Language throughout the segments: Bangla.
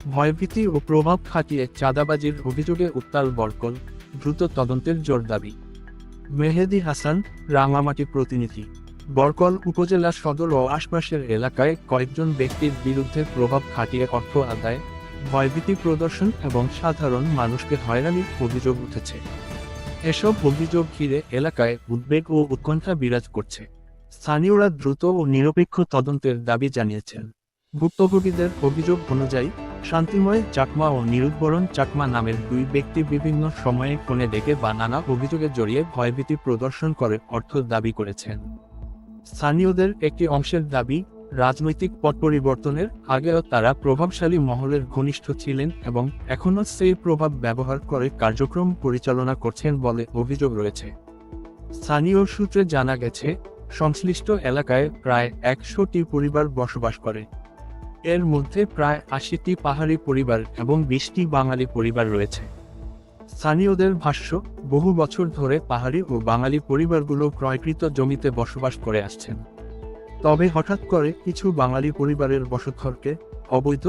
ভয়ভীতি ও প্রভাব খাটিয়ে চাঁদাবাজির অভিযোগে উত্তাল বরকল, দ্রুত তদন্তের জোর দাবি। মেহেদী হাসান, রাঙামাটি প্রতিনিধি। বরকল উপজেলা সদর ও আশপাশের এলাকায় কয়েকজন ব্যক্তির বিরুদ্ধে প্রভাব খাটিয়ে অর্থ আদায়, ভয়ভীতি প্রদর্শন এবং সাধারণ মানুষকে হয়রানির অভিযোগ উঠেছে। এসব অভিযোগ ঘিরে এলাকায় উদ্বেগ ও উৎকণ্ঠা বিরাজ করছে। স্থানীয়রা দ্রুত ও নিরপেক্ষ তদন্তের দাবি জানিয়েছেন। ভুক্তভোগীদের অভিযোগ অনুযায়ী শান্তিময় চাকমা ও নিরুদ্বরণ চাকমা নামের দুই ব্যক্তি বিভিন্ন সময়ে ফোনে ডেকে বা নানা অভিযোগে জড়িয়ে ভয়ভীতি প্রদর্শন করে অর্থ দাবি করেছেন। স্থানীয়দের একটি অংশের দাবি, রাজনৈতিক পট পরিবর্তনের আগেও তারা প্রভাবশালী মহলের ঘনিষ্ঠ ছিলেন এবং এখনও সেই প্রভাব ব্যবহার করে কার্যক্রম পরিচালনা করছেন বলে অভিযোগ রয়েছে। স্থানীয় সূত্রে জানা গেছে, সংশ্লিষ্ট এলাকায় প্রায় 100টি পরিবার বসবাস করে। এর মধ্যে প্রায় 80টি পাহাড়ি পরিবার এবং 20টি বাঙালি পরিবার রয়েছে। স্থানীয়দের ভাষ্য, বহু বছর ধরে পাহাড়ি ও বাঙালি পরিবারগুলো ক্রয়কৃত জমিতে বসবাস করে আসছেন। তবে হঠাৎ করে কিছু বাঙালি পরিবারের বসতঘরকে অবৈধ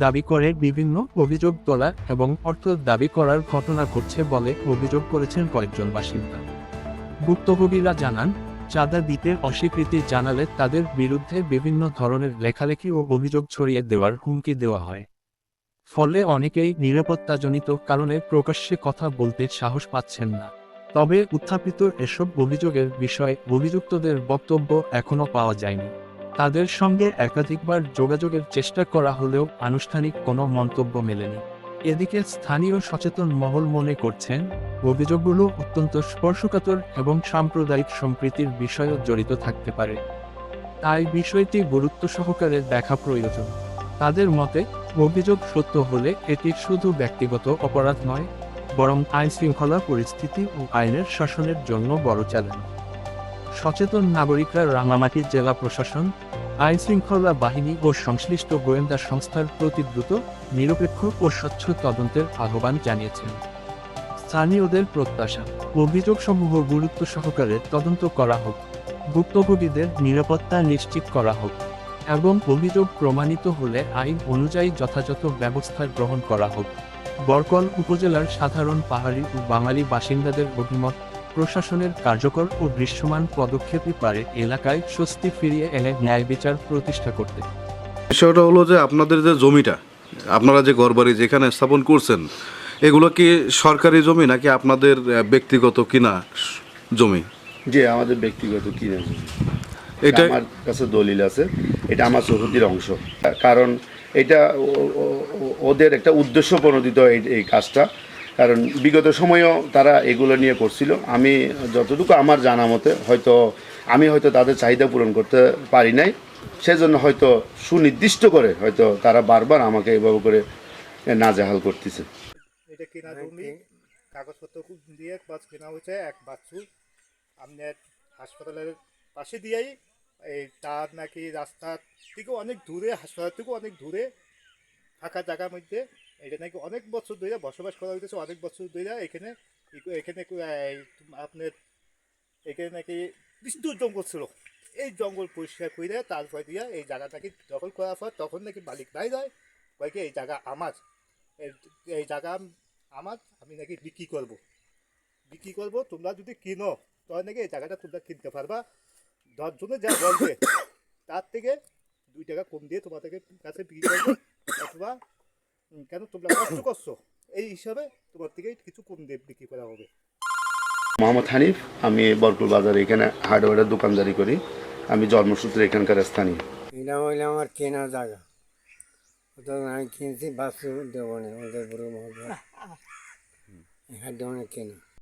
দাবি করে বিভিন্ন অভিযোগ তোলা এবং অর্থ দাবি করার ঘটনা ঘটছে বলে অভিযোগ করেছেন কয়েকজন বাসিন্দা। ভুক্তভোগীরা জানান, চাঁদা দিতে অস্বীকৃতি জানালে তাদের বিরুদ্ধে বিভিন্ন ধরনের লেখালেখি ও অভিযোগ ছড়িয়ে দেওয়ার হুমকি দেওয়া হয়। ফলে অনেকেই নিরাপত্তাজনিত কারণে প্রকাশ্যে কথা বলতে সাহস পাচ্ছেন না। তবে উত্থাপিত এসব অভিযোগের বিষয়ে অভিযুক্তদের বক্তব্য এখনও পাওয়া যায়নি। তাদের সঙ্গে একাধিকবার যোগাযোগের চেষ্টা করা হলেও আনুষ্ঠানিক কোনো মন্তব্য মেলেনি। এদিকে স্থানীয় সচেতন মহল মনে করছেন, অভিযোগগুলো অত্যন্ত স্পর্শকাতর এবং সাম্প্রদায়িক সম্প্রীতির বিষয়েও জড়িত থাকতে পারে। তাই বিষয়টি গুরুত্ব সহকারে দেখা প্রয়োজন। তাদের মতে, অভিযোগ সত্য হলে এটি শুধু ব্যক্তিগত অপরাধ নয়, বরং আইনশৃঙ্খলা পরিস্থিতি ও আইনের শাসনের জন্য বড় চ্যালেঞ্জ। সচেতন নাগরিকরা রাঙামাটি জেলা প্রশাসন, আইনশৃঙ্খলা বাহিনী ও সংশ্লিষ্ট গোয়েন্দা সংস্থার প্রতি দ্রুত, নিরপেক্ষ ও স্বচ্ছ তদন্তের আহ্বান জানিয়েছেন। স্থানীয়দের প্রত্যাশা, অভিযোগসমূহ গুরুত্ব সহকারে তদন্ত করা হোক, ভুক্তভোগীদের নিরাপত্তা নিশ্চিত করা হোক এবং অভিযোগ প্রমাণিত হলে আইন অনুযায়ী যথাযথ ব্যবস্থা গ্রহণ করা হোক। বরকল উপজেলার সাধারণ পাহাড়ি ও বাঙালি বাসিন্দাদের অভিমত, প্রশাসনের কার্যকর ও দৃশ্যমান পদক্ষেপই পারে এলাকায় স্বস্তি ফিরিয়ে এনে ন্যায় বিচার প্রতিষ্ঠা করতে। বিষয়টা হলো যে আপনাদের যে জমিটা, আপনারা যে ঘরবাড়ি যেখানে স্থাপন করছেন, এগুলো কি সরকারি জমি নাকি আপনাদের ব্যক্তিগত কিনা জমি? জি, আমাদের ব্যক্তিগত কিনা জমি। এটা আমার কাছে দলিল আছে, এটা আমার চৌহদ্দির অংশ। কারণ এটা ওদের একটা উদ্দেশ্য প্রণোদিত এই কাজটা। কারণ বিগত সময়েও তারা এগুলো নিয়ে করছিল। আমি যতটুকু আমার জানা মতে আমি হয়তো তাদের চাহিদা পূরণ করতে পারি নাই, সেজন্য হয়তো সুনির্দিষ্ট করে হয়তো তারা বারবার আমাকে এইভাবে করে নাজেহাল করতেছে। এটা কেনা জমি, কাগজপত্র দিয়ে বাস কেনা হয়েছে এক বাচ্চু। আপনার হাসপাতালের পাশে দিয়েই এই তার নাকি রাস্তার থেকেও অনেক দূরে, হাসপাতাল থেকেও অনেক দূরে থাকা জায়গার মধ্যে এটা নাকি অনেক বছর ধরে বসবাস করা হইতেছে। অনেক বছর ধরে এখানে আপনার এখানে নাকি বিস্তৃত জঙ্গল ছিল। এই জঙ্গল পরিষ্কার করে তারপর দিয়ে এই জায়গাটাকে দখল করার পর তখন নাকি মালিক নাই যায়, কয়েকে এই জায়গা আমার, এই জায়গা আমার, আমি নাকি বিক্রি করবো। তোমরা যদি কিনো তাহলে নাকি এই জায়গাটা তোমরা কিনতে পারবা। 10 জনে যা বলবে তার থেকে 2 টাকা কম দিয়ে তোমাদের কাছে বিক্রি করবো, অথবা কেন তোমরা কষ্ট করছো এই হিসাবে তোমার থেকে কিছু কম দিয়ে বিক্রি করা হবে। মোহাম্মদ হানিফ, আমি বরকুল বাজারে এখানে হার্ডওয়্যারের দোকানদারি করি। আমি জন্মসূত্রে এখানকার স্থানীয়। এটা হইলে আমার কেনা জায়গা, আমি কিনছি বাস্তু দেবো না, ওদের বড় মহল কেনা।